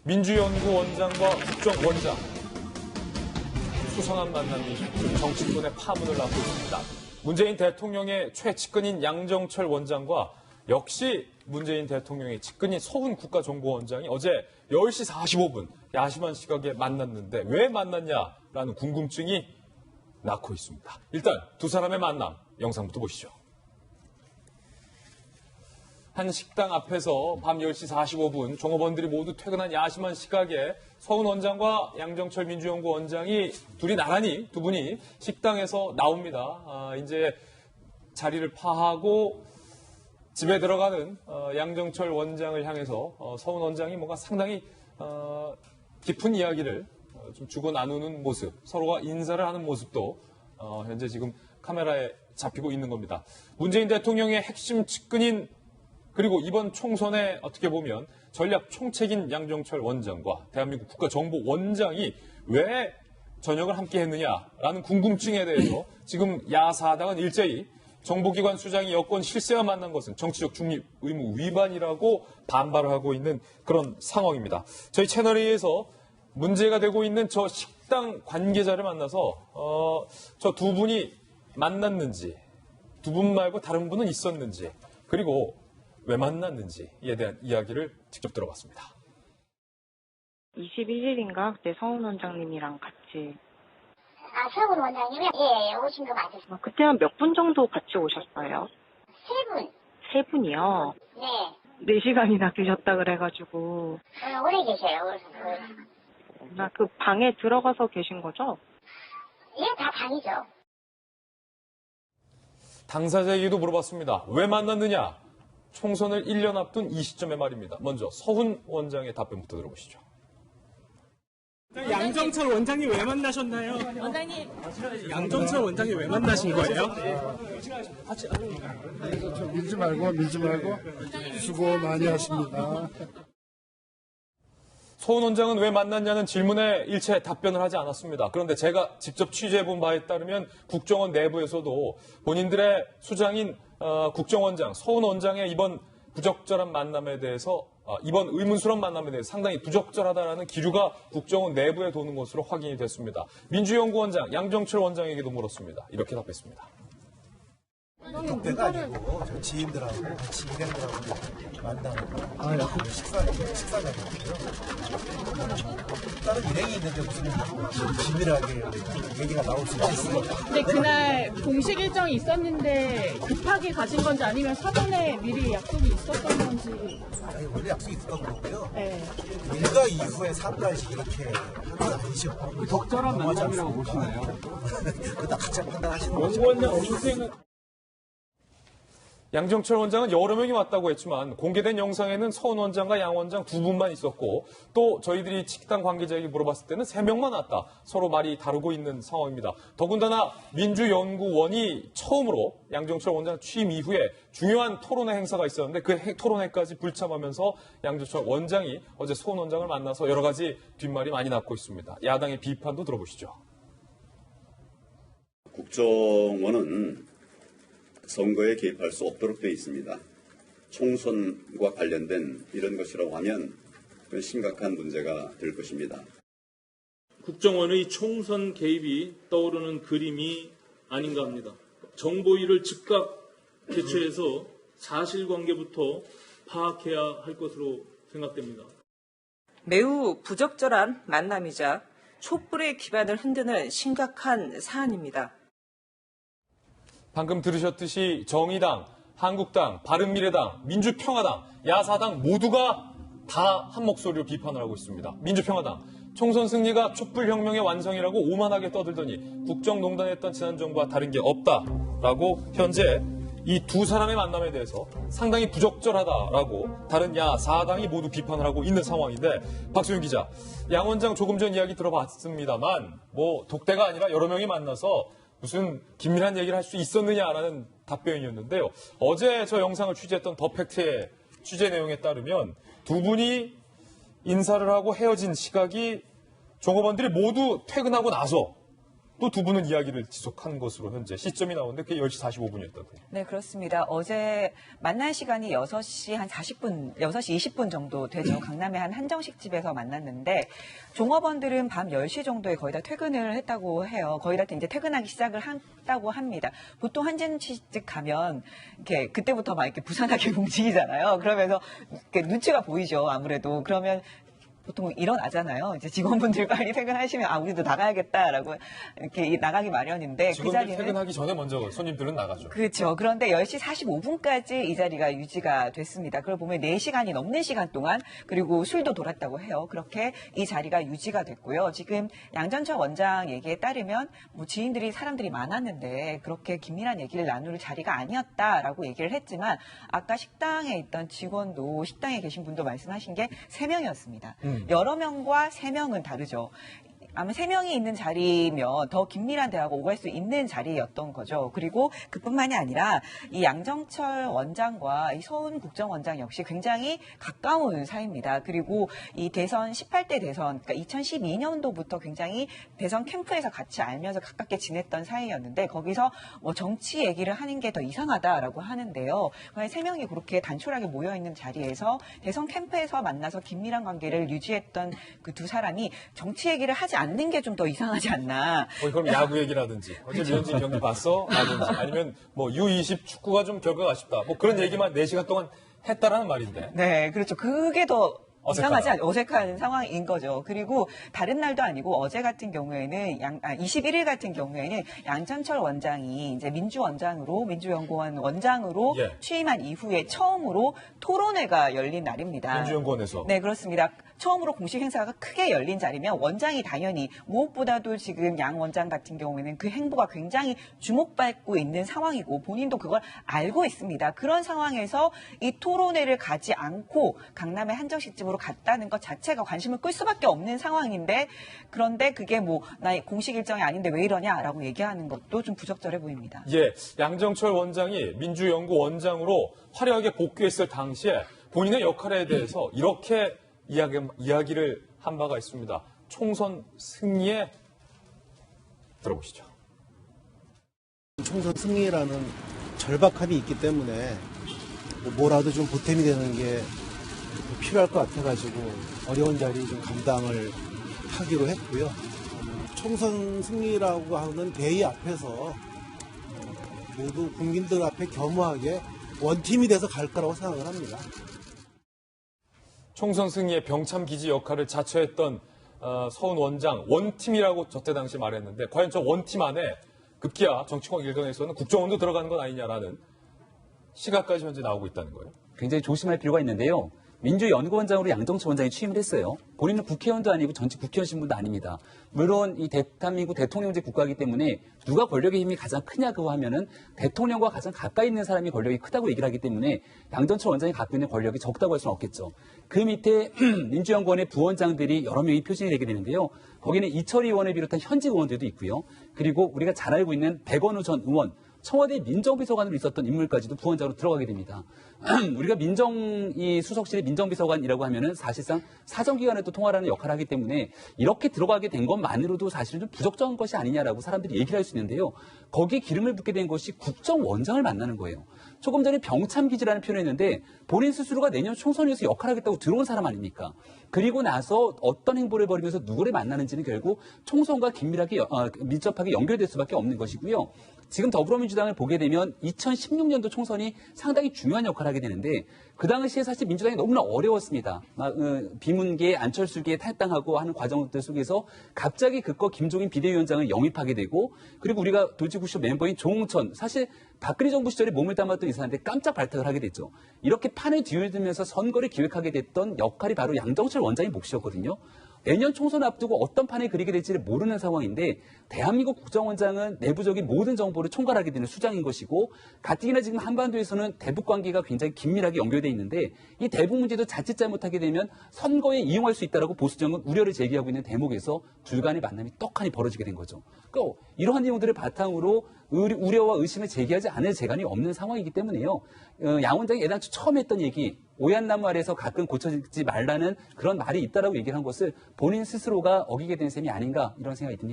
민주연구원장과 국정원장. 수상한 만남이 정치권의 파문을 낳고 있습니다. 문재인 대통령의 최측근인 양정철 원장과 역시 문재인 대통령의 측근인 서훈 국가정보원장이 어제 10시 45분 야심한 시각에 만났는데 왜 만났냐라는 궁금증이 낳고 있습니다. 일단 두 사람의 만남 영상부터 보시죠. 한 식당 앞에서 밤 10시 45분 종업원들이 모두 퇴근한 야심한 시각에 서훈 원장과 양정철 민주연구원장이 둘이 나란히 두 분이 식당에서 나옵니다. 이제 자리를 파하고 집에 들어가는 양정철 원장을 향해서 서훈 원장이 뭔가 상당히 깊은 이야기를 좀 주고 나누는 모습, 서로가 인사를 하는 모습도 현재 지금 카메라에 잡히고 있는 겁니다. 문재인 대통령의 핵심 측근인 그리고 이번 총선에 어떻게 보면 전략 총책인 양정철 원장과 대한민국 국가정보원장이 왜 저녁을 함께 했느냐라는 궁금증에 대해서 지금 야사당은 일제히 정보기관 수장이 여권 실세와 만난 것은 정치적 중립 의무 위반이라고 반발을 하고 있는 그런 상황입니다. 저희 채널A에서 문제가 되고 있는 저 식당 관계자를 만나서 저 두 분이 만났는지, 두 분 말고 다른 분은 있었는지, 그리고 왜 만났는지에 대한 이야기를 직접 들어봤습니다. 21일인가 그때 서훈 원장님이랑 같이. 서훈 원장님이 예, 오신 거 맞으세요. 그때는 몇 분 정도 같이 오셨어요? 3분. 3분이요? 네. 4시간이나 드셨다 그래가지고. 오래 계셔요. 그 방에 들어가서 계신 거죠? 예, 다 방이죠. 당사자에게도 물어봤습니다. 왜 만났느냐? 총선을 1년 앞둔 이 시점의 말입니다. 먼저 서훈 원장의 답변부터 들어보시죠. 양정철 원장님 왜 만나셨나요? 원장님. 양정철 원장님 왜 만나신 거예요? 밀지 말고 수고 많이 하십니다. 서훈 원장은 왜 만났냐는 질문에 일체 답변을 하지 않았습니다. 그런데 제가 직접 취재해본 바에 따르면 국정원 내부에서도 본인들의 수장인 국정원장, 서훈 원장의 이번 부적절한 만남에 대해서 이번 의문스러운 만남에 대해서 상당히 부적절하다라는 기류가 국정원 내부에 도는 것으로 확인이 됐습니다. 민주연구원장 양정철 원장에게도 물었습니다. 이렇게 답했습니다. 독대가 아니고 저 지인들하고 같이 일행들하고 만나고 식사자거든요. 다른 일행이 있는데 무슨 비밀하게 얘기가 나올 수 있습니다. 근데 그날 공식 일정이 있었는데 급하게 가신 건지 아니면 사전에 미리 약속이 있었던 건지. 아니, 원래 약속이 있었던 거고요. 네. 일과 이후에 상가씩 이렇게 하는 건 아니죠. 적절한 만남이라고 보시나요? 그다 각자 판단하시는 거죠. 양정철 원장은 여러 명이 왔다고 했지만 공개된 영상에는 서훈 원장과 양 원장 두 분만 있었고 또 저희들이 식당 관계자에게 물어봤을 때는 3명만 왔다. 서로 말이 다르고 있는 상황입니다. 더군다나 민주연구원이 처음으로 양정철 원장 취임 이후에 중요한 토론회 행사가 있었는데 그 토론회까지 불참하면서 양정철 원장이 어제 서훈 원장을 만나서 여러 가지 뒷말이 많이 났고 있습니다. 야당의 비판도 들어보시죠. 국정원은 선거에 개입할 수 없도록 되어 있습니다. 총선과 관련된 이런 것이라고 하면 그건 심각한 문제가 될 것입니다. 국정원의 총선 개입이 떠오르는 그림이 아닌가 합니다. 정보위를 즉각 개최해서 사실관계부터 파악해야 할 것으로 생각됩니다. 매우 부적절한 만남이자 촛불의 기반을 흔드는 심각한 사안입니다. 방금 들으셨듯이 정의당, 한국당, 바른미래당, 민주평화당, 야사당 모두가 다 한 목소리로 비판을 하고 있습니다. 민주평화당, 총선 승리가 촛불혁명의 완성이라고 오만하게 떠들더니 국정농단했던 지난 정부와 다른 게 없다라고 현재 이 두 사람의 만남에 대해서 상당히 부적절하다라고 다른 야사당이 모두 비판을 하고 있는 상황인데 박소윤 기자, 양 원장 조금 전 이야기 들어봤습니다만 독대가 아니라 여러 명이 만나서 무슨 긴밀한 얘기를 할 수 있었느냐라는 답변이었는데요. 어제 저 영상을 취재했던 더 팩트의 취재 내용에 따르면 두 분이 인사를 하고 헤어진 시각이 종업원들이 모두 퇴근하고 나서 또 두 분은 이야기를 지속한 것으로 현재 시점이 나오는데 그게 10시 45분이었다고요. 네, 그렇습니다. 어제 만난 시간이 6시 한 40분, 6시 20분 정도 되죠. 강남의 한 한정식 집에서 만났는데 종업원들은 밤 10시 정도에 거의 다 퇴근을 했다고 해요. 거의 다 이제 퇴근하기 시작을 했다고 합니다. 보통 한정식 가면 이렇게 그때부터 막 이렇게 부산하게 움직이잖아요. 그러면서 이렇게 눈치가 보이죠. 아무래도. 그러면 보통 일어나잖아요. 이제 직원분들 빨리 퇴근하시면 우리도 나가야겠다라고 이렇게 나가기 마련인데 그 직원들 자리는 퇴근하기 전에 먼저 손님들은 나가죠. 그렇죠. 그런데 10시 45분까지 이 자리가 유지가 됐습니다. 그걸 보면 4시간이 넘는 시간 동안 그리고 술도 돌았다고 해요. 그렇게 이 자리가 유지가 됐고요. 지금 양전철 원장 얘기에 따르면 뭐 지인들이 사람들이 많았는데 그렇게 긴밀한 얘기를 나눌 자리가 아니었다라고 얘기를 했지만 아까 식당에 있던 직원도 식당에 계신 분도 말씀하신 게 3명이었습니다. 여러 명과 3명은 다르죠. 아마 3명이 있는 자리면 더 긴밀한 대화가 오갈 수 있는 자리였던 거죠. 그리고 그뿐만이 아니라 이 양정철 원장과 이 서훈 국정원장 역시 굉장히 가까운 사이입니다. 그리고 이 대선 18대 대선, 그러니까 2012년도부터 굉장히 대선 캠프에서 같이 알면서 가깝게 지냈던 사이였는데 거기서 뭐 정치 얘기를 하는 게 더 이상하다라고 하는데요. 과연 3명이 그렇게 단촐하게 모여있는 자리에서 대선 캠프에서 만나서 긴밀한 관계를 유지했던 그 두 사람이 정치 얘기를 하지 않는 게 좀 더 이상하지 않나. 그럼 야구 얘기라든지 어제 류현진 경기 봤어? 라든지 아니면 뭐 U20 축구가 좀 결과가 아쉽다. 뭐 그런 얘기만 4시간 동안 했다라는 말인데. 네, 그렇죠. 그게 더 어색하다. 어색한 상황인 거죠. 그리고 다른 날도 아니고 어제 같은 경우에는 21일 같은 경우에는 양전철 원장이 이제 민주연구원 원장으로 예. 취임한 이후에 처음으로 토론회가 열린 날입니다. 민주연구원에서. 네, 그렇습니다. 처음으로 공식 행사가 크게 열린 자리면 원장이 당연히 무엇보다도 지금 양 원장 같은 경우에는 그 행보가 굉장히 주목받고 있는 상황이고 본인도 그걸 알고 있습니다. 그런 상황에서 이 토론회를 가지 않고 강남의 한정식집으로 갔다는 것 자체가 관심을 끌 수밖에 없는 상황인데 그런데 그게 뭐 나 공식 일정이 아닌데 왜 이러냐라고 얘기하는 것도 좀 부적절해 보입니다. 예, 양정철 원장이 민주연구원장으로 화려하게 복귀했을 당시에 본인의 역할에 대해서 이렇게 이야기를 한 바가 있습니다. 총선 승리에 들어보시죠. 총선 승리라는 절박함이 있기 때문에 뭐라도 좀 보탬이 되는 게 필요할 것 같아가지고 어려운 자리 좀 감당을 하기로 했고요. 총선 승리라고 하는 대의 앞에서 모두 국민들 앞에 겸허하게 원팀이 돼서 갈 거라고 생각을 합니다. 총선 승리의 병참기지 역할을 자처했던 서훈 원장, 원팀이라고 저때 당시 말했는데 과연 저 원팀 안에 급기야 정치권 일각에서는 국정원도 들어가는 건 아니냐라는 시각까지 현재 나오고 있다는 거예요. 굉장히 조심할 필요가 있는데요. 민주연구원장으로 양정철 원장이 취임을 했어요. 본인은 국회의원도 아니고 전직 국회의원 신분도 아닙니다. 물론 이 대한민국 대통령제 국가이기 때문에 누가 권력의 힘이 가장 크냐고 하면은 대통령과 가장 가까이 있는 사람이 권력이 크다고 얘기를 하기 때문에 양정철 원장이 갖고 있는 권력이 적다고 할 수는 없겠죠. 그 밑에 민주연구원의 부원장들이 여러 명이 표준이 되게 되는데요. 거기는 이철희 의원을 비롯한 현직 의원들도 있고요. 그리고 우리가 잘 알고 있는 백원우 전 의원, 청와대 민정비서관으로 있었던 인물까지도 부원장으로 들어가게 됩니다. 우리가 수석실의 민정비서관이라고 하면은 사실상 사정기관에 또 통화하는 역할을 하기 때문에 이렇게 들어가게 된 것만으로도 사실은 좀 부적절한 것이 아니냐라고 사람들이 얘기를 할 수 있는데요. 거기에 기름을 붓게 된 것이 국정원장을 만나는 거예요. 조금 전에 병참기지라는 표현을 했는데 본인 스스로가 내년 총선에서 역할을 하겠다고 들어온 사람 아닙니까? 그리고 나서 어떤 행보를 벌이면서 누구를 만나는지는 결국 총선과 긴밀하게 밀접하게 연결될 수밖에 없는 것이고요. 지금 더불어민주당을 보게 되면 2016년도 총선이 상당히 중요한 역할을 하게 되는데 그 당시에 사실 민주당이 너무나 어려웠습니다. 비문계, 안철수계 탈당하고 하는 과정들 속에서 갑자기 그거 김종인 비대위원장을 영입하게 되고 그리고 우리가 도지구쇼 멤버인 조홍천 사실 박근혜 정부 시절에 몸을 담았던 이 사람인데 깜짝 발탁을 하게 됐죠. 이렇게 판을 뒤흔들면서 선거를 기획하게 됐던 역할이 바로 양정철 원장의 몫이었거든요. 내년 총선 앞두고 어떤 판을 그리게 될지를 모르는 상황인데 대한민국 국정원장은 내부적인 모든 정보를 총괄하게 되는 수장인 것이고 가뜩이나 지금 한반도에서는 대북 관계가 굉장히 긴밀하게 연결돼 있는데 이 대북 문제도 자칫 잘못하게 되면 선거에 이용할 수 있다라고 보수정은 우려를 제기하고 있는 대목에서 둘 간의 만남이 떡하니 벌어지게 된 거죠. 그러니까 이러한 내용들을 바탕으로 우려와 의심을 제기하지 않을 재간이 없는 상황이기 때문에요. 양 원장이 애당초 처음 했던 얘기 오얏나무 아래서 가끔 고쳐지지 말라는 그런 말이 있다라고 얘기를 한 것을 본인 스스로가 어기게 된 셈이 아닌가 이런 생각이 듭니다.